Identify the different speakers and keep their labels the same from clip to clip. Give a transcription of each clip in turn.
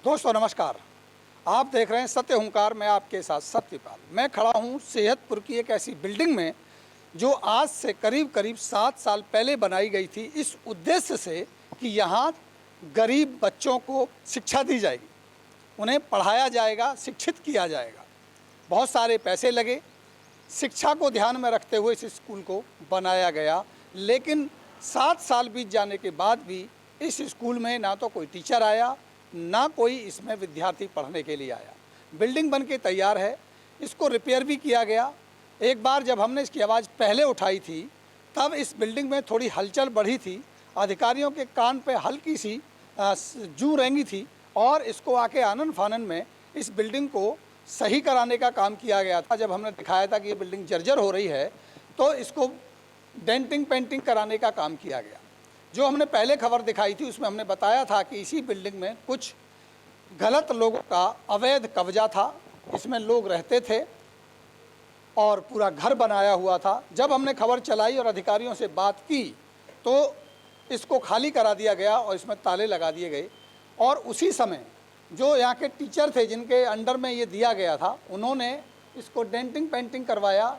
Speaker 1: दोस्तों नमस्कार। आप देख रहे हैं सत्य हुंकार। मैं आपके साथ सत्यपाल। मैं खड़ा हूं सेहतपुर की एक ऐसी बिल्डिंग में जो आज से करीब करीब 7 साल पहले बनाई गई थी, इस उद्देश्य से कि यहाँ गरीब बच्चों को शिक्षा दी जाएगी, उन्हें पढ़ाया जाएगा, शिक्षित किया जाएगा। बहुत सारे पैसे लगे, शिक्षा को ध्यान में रखते हुए इस स्कूल को बनाया गया। लेकिन 7 साल बीत जाने के बाद भी इस स्कूल में ना तो कोई टीचर आया, ना कोई इसमें विद्यार्थी पढ़ने के लिए आया। बिल्डिंग बन के तैयार है, इसको रिपेयर भी किया गया। एक बार जब हमने इसकी आवाज़ पहले उठाई थी तब इस बिल्डिंग में थोड़ी हलचल बढ़ी थी, अधिकारियों के कान पे हल्की सी जू रेंगी थी और इसको आके आनन फानन में इस बिल्डिंग को सही कराने का काम किया गया था। जब हमने दिखाया था कि ये बिल्डिंग जर्जर हो रही है तो इसको डेंटिंग पेंटिंग कराने का काम किया गया। जो हमने पहले खबर दिखाई थी उसमें हमने बताया था कि इसी बिल्डिंग में कुछ गलत लोगों का अवैध कब्जा था, इसमें लोग रहते थे और पूरा घर बनाया हुआ था। जब हमने खबर चलाई और अधिकारियों से बात की तो इसको खाली करा दिया गया और इसमें ताले लगा दिए गए। और उसी समय जो यहाँ के टीचर थे जिनके अंडर में ये दिया गया था, उन्होंने इसको डेंटिंग पेंटिंग करवाया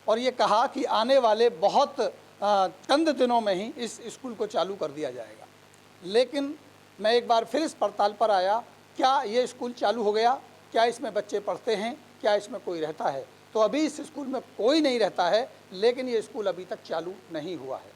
Speaker 1: और ये कहा कि आने वाले बहुत चंद दिनों में ही इस स्कूल को चालू कर दिया जाएगा। लेकिन मैं एक बार फिर इस पड़ताल पर आया, क्या ये स्कूल चालू हो गया, क्या इसमें बच्चे पढ़ते हैं, क्या इसमें कोई रहता है? तो अभी इस स्कूल में कोई नहीं रहता है, लेकिन ये स्कूल अभी तक चालू नहीं हुआ है।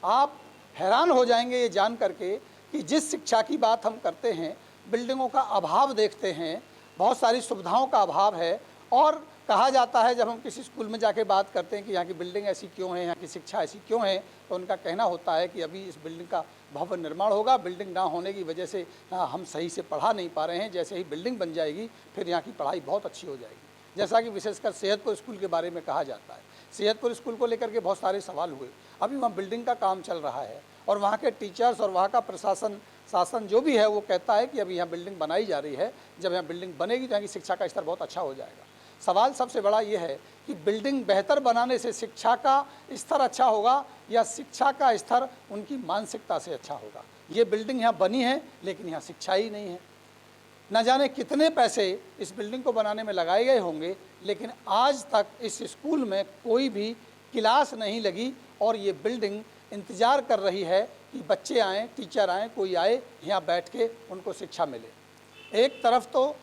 Speaker 1: आप हैरान हो जाएंगे ये जान करके कि जिस शिक्षा की बात हम करते हैं, बिल्डिंगों का अभाव देखते हैं, बहुत सारी सुविधाओं का अभाव है। और कहा जाता है, जब हम किसी स्कूल में जाके बात करते हैं कि यहाँ की बिल्डिंग ऐसी क्यों है, यहाँ की शिक्षा ऐसी क्यों है, तो उनका कहना होता है कि अभी इस बिल्डिंग का भवन निर्माण होगा, बिल्डिंग ना होने की वजह से हम सही से पढ़ा नहीं पा रहे हैं। जैसे ही बिल्डिंग बन जाएगी फिर यहाँ की पढ़ाई बहुत अच्छी हो जाएगी। जैसा कि विशेषकर सेहतपुर स्कूल के बारे में कहा जाता है। सेहतपुर स्कूल को लेकर के बहुत सारे सवाल हुए। अभी वहाँ बिल्डिंग का काम चल रहा है और वहाँ के टीचर्स और वहाँ का शासन जो भी है वो कहता है कि अभी यहाँ बिल्डिंग बनाई जा रही है, जब यहाँ बिल्डिंग बनेगी तो यहाँ की शिक्षा का स्तर बहुत अच्छा हो जाएगा। सवाल सबसे बड़ा ये है कि बिल्डिंग बेहतर बनाने से शिक्षा का स्तर अच्छा होगा या शिक्षा का स्तर उनकी मानसिकता से अच्छा होगा। ये बिल्डिंग यहाँ बनी है लेकिन यहाँ शिक्षा ही नहीं है। न जाने कितने पैसे इस बिल्डिंग को बनाने में लगाए गए होंगे, लेकिन आज तक इस स्कूल में कोई भी क्लास नहीं लगी और ये बिल्डिंग इंतज़ार कर रही है कि बच्चे आएँ, टीचर आएँ, कोई आए यहाँ बैठ के उनको शिक्षा मिले। एक तरफ तो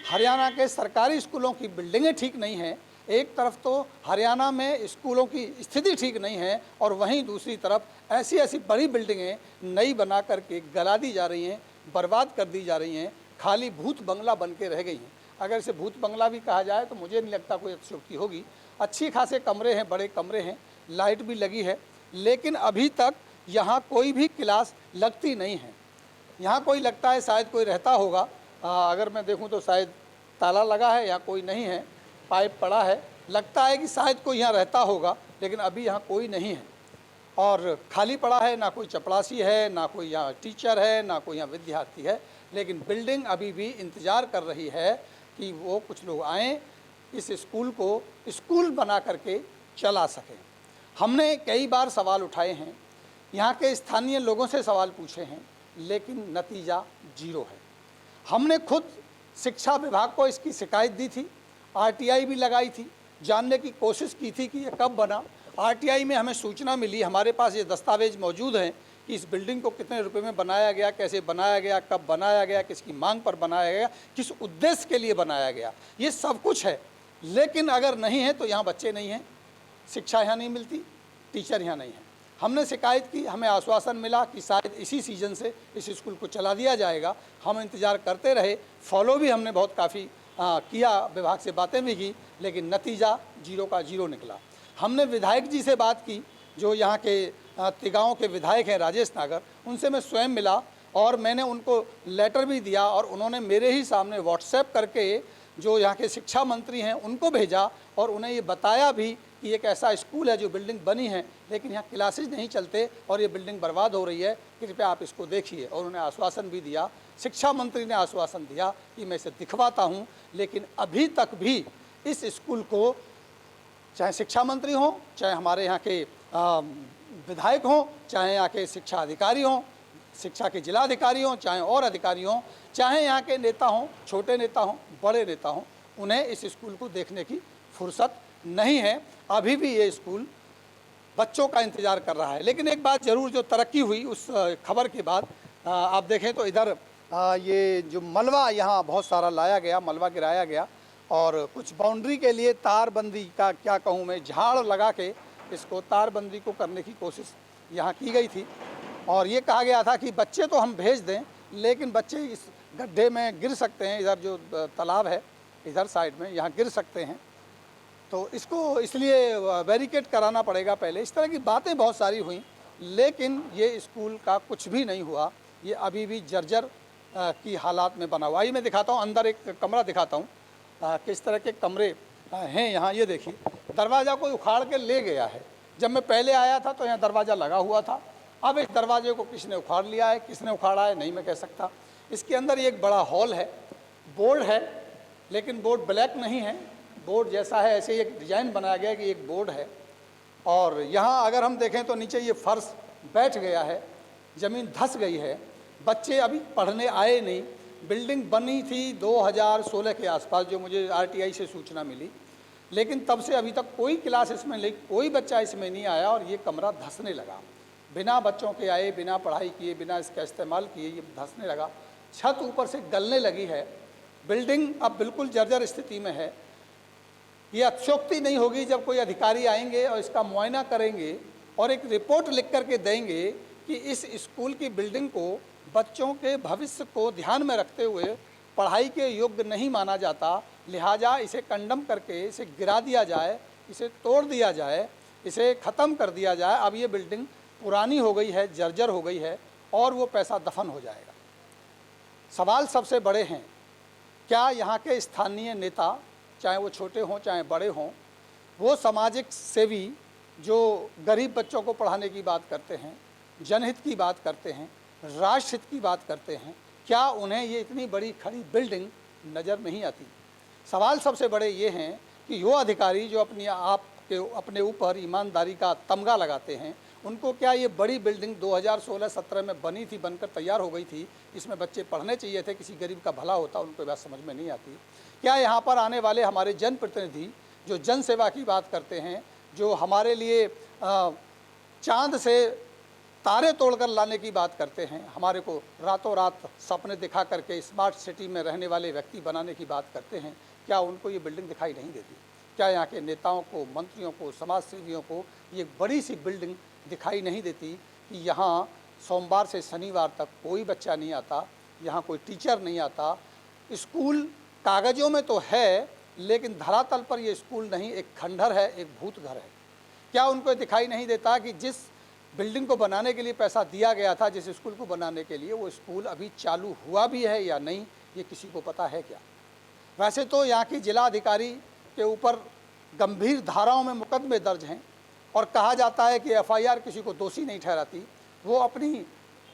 Speaker 1: हरियाणा के सरकारी स्कूलों की बिल्डिंगें ठीक नहीं हैं, एक तरफ तो हरियाणा में स्कूलों की स्थिति ठीक नहीं है और वहीं दूसरी तरफ ऐसी ऐसी बड़ी बिल्डिंगें नई बना करके गला दी जा रही हैं, बर्बाद कर दी जा रही हैं, खाली भूत बंगला बन के रह गई हैं। अगर इसे भूत बंगला भी कहा जाए तो मुझे नहीं लगता कोई अतिशयोक्ति होगी। अच्छी खासे कमरे हैं, बड़े कमरे हैं, लाइट भी लगी है, लेकिन अभी तक यहाँ कोई भी क्लास लगती नहीं है। यहाँ कोई लगता है शायद कोई रहता होगा। अगर मैं देखूं तो शायद ताला लगा है, यहाँ कोई नहीं है, पाइप पड़ा है, लगता है कि शायद कोई यहाँ रहता होगा, लेकिन अभी यहाँ कोई नहीं है और खाली पड़ा है। ना कोई चपरासी है, ना कोई यहाँ टीचर है, ना कोई यहाँ विद्यार्थी है। लेकिन बिल्डिंग अभी भी इंतज़ार कर रही है कि वो कुछ लोग आएँ, इस स्कूल को स्कूल बना करके चला सकें। हमने कई बार सवाल उठाए हैं, यहाँ के स्थानीय लोगों से सवाल पूछे हैं, लेकिन नतीजा जीरो है। हमने खुद शिक्षा विभाग को इसकी शिकायत दी थी, आरटीआई भी लगाई थी, जानने की कोशिश की थी कि ये कब बना। आरटीआई में हमें सूचना मिली, हमारे पास ये दस्तावेज मौजूद हैं कि इस बिल्डिंग को कितने रुपए में बनाया गया, कैसे बनाया गया, कब बनाया गया, किसकी मांग पर बनाया गया, किस उद्देश्य के लिए बनाया गया, ये सब कुछ है। लेकिन अगर नहीं है तो यहाँ बच्चे नहीं हैं, शिक्षा यहाँ नहीं मिलती, टीचर यहाँ नहीं है। हमने शिकायत की, हमें आश्वासन मिला कि शायद इसी सीज़न से इस स्कूल को चला दिया जाएगा। हम इंतज़ार करते रहे, फॉलो भी हमने बहुत काफ़ी किया, विभाग से बातें भी की, लेकिन नतीजा जीरो का जीरो निकला। हमने विधायक जी से बात की, जो यहाँ के तिगांव के विधायक हैं राजेश नागर, उनसे मैं स्वयं मिला और मैंने उनको लेटर भी दिया और उन्होंने मेरे ही सामने व्हाट्सएप करके जो यहाँ के शिक्षा मंत्री हैं उनको भेजा और उन्हें ये बताया भी कि एक ऐसा स्कूल है जो बिल्डिंग बनी है लेकिन यहाँ क्लासेस नहीं चलते और ये बिल्डिंग बर्बाद हो रही है, कृपया आप इसको देखिए। और उन्हें आश्वासन भी दिया, शिक्षा मंत्री ने आश्वासन दिया कि मैं इसे दिखवाता हूँ। लेकिन अभी तक भी इस स्कूल को, चाहे शिक्षा मंत्री हों, चाहे हमारे यहाँ के विधायक हों, चाहे यहाँ के शिक्षा अधिकारी हों, शिक्षा के जिला अधिकारी हों, चाहे और अधिकारी हों, चाहे यहाँ के नेता हों, छोटे नेता हों, बड़े नेता हों, उन्हें इस स्कूल को देखने की फुर्सत नहीं है। अभी भी ये स्कूल बच्चों का इंतज़ार कर रहा है। लेकिन एक बात ज़रूर जो तरक्की हुई उस खबर के बाद, आप देखें तो इधर ये जो मलबा यहाँ बहुत सारा लाया गया, मलबा गिराया गया और कुछ बाउंड्री के लिए तारबंदी का क्या कहूँ मैं, झाड़ लगा के इसको तारबंदी को करने की कोशिश यहाँ की गई थी। और ये कहा गया था कि बच्चे तो हम भेज दें, लेकिन बच्चे इस गड्ढे में गिर सकते हैं, इधर जो तालाब है इधर साइड में, यहाँ गिर सकते हैं, तो इसको इसलिए बैरिकेड कराना पड़ेगा पहले। इस तरह की बातें बहुत सारी हुई, लेकिन ये स्कूल का कुछ भी नहीं हुआ। ये अभी भी जर्जर की हालात में बना हुआ। आइए मैं दिखाता हूँ, अंदर एक कमरा दिखाता हूँ, किस तरह के कमरे हैं यहाँ। ये देखिए, दरवाज़ा कोई उखाड़ के ले गया है। जब मैं पहले आया था तो यहाँ दरवाज़ा लगा हुआ था, अब इस दरवाजे को किसने उखाड़ लिया है, किसने उखाड़ा है नहीं मैं कह सकता। इसके अंदर एक बड़ा हॉल है, बोर्ड है, लेकिन बोर्ड ब्लैक नहीं है, बोर्ड जैसा है ऐसे एक डिज़ाइन बनाया गया कि एक बोर्ड है। और यहाँ अगर हम देखें तो नीचे ये फर्श बैठ गया है, ज़मीन धंस गई है, बच्चे अभी पढ़ने आए नहीं। बिल्डिंग बनी थी 2016 के आसपास, जो मुझे आरटीआई से सूचना मिली, लेकिन तब से अभी तक कोई क्लास इसमें नहीं, कोई बच्चा इसमें नहीं आया और ये कमरा धंसने लगा। बिना बच्चों के आए, बिना पढ़ाई किए, बिना इसका इस्तेमाल किए ये धंसने लगा। छत ऊपर से गलने लगी है, बिल्डिंग अब बिल्कुल जर्जर स्थिति में है। ये अत्योक्ति नहीं होगी जब कोई अधिकारी आएंगे और इसका मुआयना करेंगे और एक रिपोर्ट लिख करके देंगे कि इस स्कूल की बिल्डिंग को बच्चों के भविष्य को ध्यान में रखते हुए पढ़ाई के योग्य नहीं माना जाता, लिहाजा इसे कंडम करके इसे गिरा दिया जाए, इसे तोड़ दिया जाए, इसे ख़त्म कर दिया जाए। अब ये बिल्डिंग पुरानी हो गई है, जर्जर हो गई है और वो पैसा दफन हो जाएगा। सवाल सबसे बड़े हैं, क्या यहाँ के स्थानीय नेता, चाहे वो छोटे हों चाहे बड़े हों, वो सामाजिक सेवी जो गरीब बच्चों को पढ़ाने की बात करते हैं, जनहित की बात करते हैं, राष्ट्रहित की बात करते हैं, क्या उन्हें ये इतनी बड़ी खड़ी बिल्डिंग नज़र नहीं आती? सवाल सबसे बड़े ये हैं कि वो अधिकारी जो अपने ऊपर ईमानदारी का तमगा लगाते हैं, उनको क्या ये बड़ी बिल्डिंग 2016-17 में बनी थी, बनकर तैयार हो गई थी, इसमें बच्चे पढ़ने चाहिए थे, किसी गरीब का भला होता, उनको बात समझ में नहीं आती। क्या यहाँ पर आने वाले हमारे जनप्रतिनिधि जो जन सेवा की बात करते हैं, जो हमारे लिए चांद से तारे तोड़कर लाने की बात करते हैं, हमारे को रातों रात सपने दिखा करके स्मार्ट सिटी में रहने वाले व्यक्ति बनाने की बात करते हैं, क्या उनको ये बिल्डिंग दिखाई नहीं देती? क्या यहाँ के नेताओं को, मंत्रियों को, समाज सेवियों को ये बड़ी सी बिल्डिंग दिखाई नहीं देती कि यहाँ सोमवार से शनिवार तक कोई बच्चा नहीं आता, यहाँ कोई टीचर नहीं आता? स्कूल कागज़ों में तो है, लेकिन धरातल पर ये स्कूल नहीं, एक खंडहर है, एक भूत घर है। क्या उनको दिखाई नहीं देता कि जिस बिल्डिंग को बनाने के लिए पैसा दिया गया था, जिस स्कूल को बनाने के लिए, वो स्कूल अभी चालू हुआ भी है या नहीं, ये किसी को पता है क्या? वैसे तो यहाँ की जिला अधिकारी के ऊपर गंभीर धाराओं में मुकदमे दर्ज हैं और कहा जाता है कि एफआईआर किसी को दोषी नहीं ठहराती। वो अपनी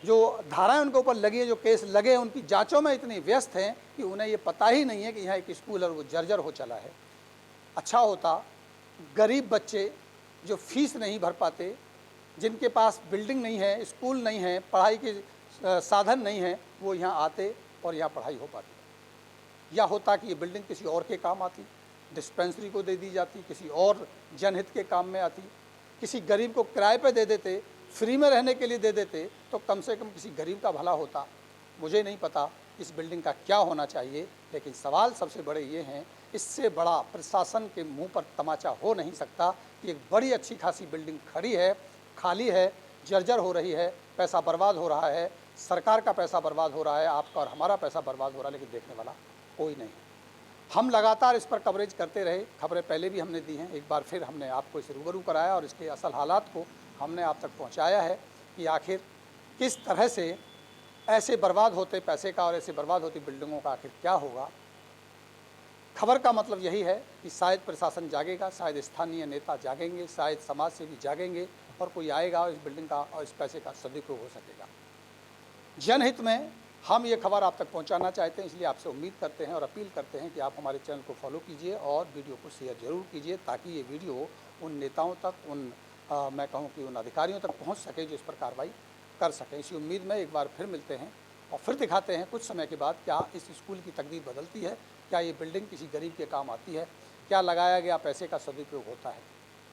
Speaker 1: जो धाराएं उनके ऊपर लगी है, जो केस लगे हैं, उनकी जांचों में इतनी व्यस्त हैं कि उन्हें ये पता ही नहीं है कि यहाँ एक स्कूल और वो जर्जर हो चला है। अच्छा होता गरीब बच्चे जो फीस नहीं भर पाते, जिनके पास बिल्डिंग नहीं है, स्कूल नहीं है, पढ़ाई के साधन नहीं है, वो यहाँ आते और यहाँ पढ़ाई हो पाती। या होता कि ये बिल्डिंग किसी और के काम आती, डिस्पेंसरी को दे दी जाती, किसी और जनहित के काम में आती, किसी गरीब को किराए पे दे देते, फ्री में रहने के लिए दे देते, तो कम से कम किसी गरीब का भला होता। मुझे नहीं पता इस बिल्डिंग का क्या होना चाहिए, लेकिन सवाल सबसे बड़े ये हैं, इससे बड़ा प्रशासन के मुंह पर तमाचा हो नहीं सकता कि एक बड़ी अच्छी खासी बिल्डिंग खड़ी है, खाली है, जर्जर हो रही है, पैसा बर्बाद हो रहा है, सरकार का पैसा बर्बाद हो रहा है, आपका और हमारा पैसा बर्बाद हो रहा है, लेकिन देखने वाला कोई नहीं। हम लगातार इस पर कवरेज करते रहे, खबरें पहले भी हमने दी हैं, एक बार फिर हमने आपको इसे रूबरू कराया और इसके असल हालात को हमने आप तक पहुंचाया है कि आखिर किस तरह से ऐसे बर्बाद होते पैसे का और ऐसे बर्बाद होती बिल्डिंगों का आखिर क्या होगा। खबर का मतलब यही है कि शायद प्रशासन जागेगा, शायद स्थानीय नेता जागेंगे, शायद समाज सेवी जागेंगे और कोई आएगा और इस बिल्डिंग का और इस पैसे का सदुपयोग हो सकेगा। जनहित में हम ये खबर आप तक पहुंचाना चाहते हैं, इसलिए आपसे उम्मीद करते हैं और अपील करते हैं कि आप हमारे चैनल को फॉलो कीजिए और वीडियो को शेयर ज़रूर कीजिए, ताकि ये वीडियो उन नेताओं तक, मैं कहूँ कि उन अधिकारियों तक पहुंच सके जो इस पर कार्रवाई कर सकें। इसी उम्मीद में एक बार फिर मिलते हैं और फिर दिखाते हैं कुछ समय के बाद क्या इस स्कूल की तकदीर बदलती है, क्या ये बिल्डिंग किसी गरीब के काम आती है, क्या लगाया गया पैसे का सदुपयोग होता है।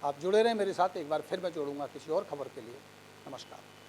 Speaker 1: आप जुड़े रहें मेरे साथ, एक बार फिर मैं जोड़ूंगा किसी और खबर के लिए। नमस्कार।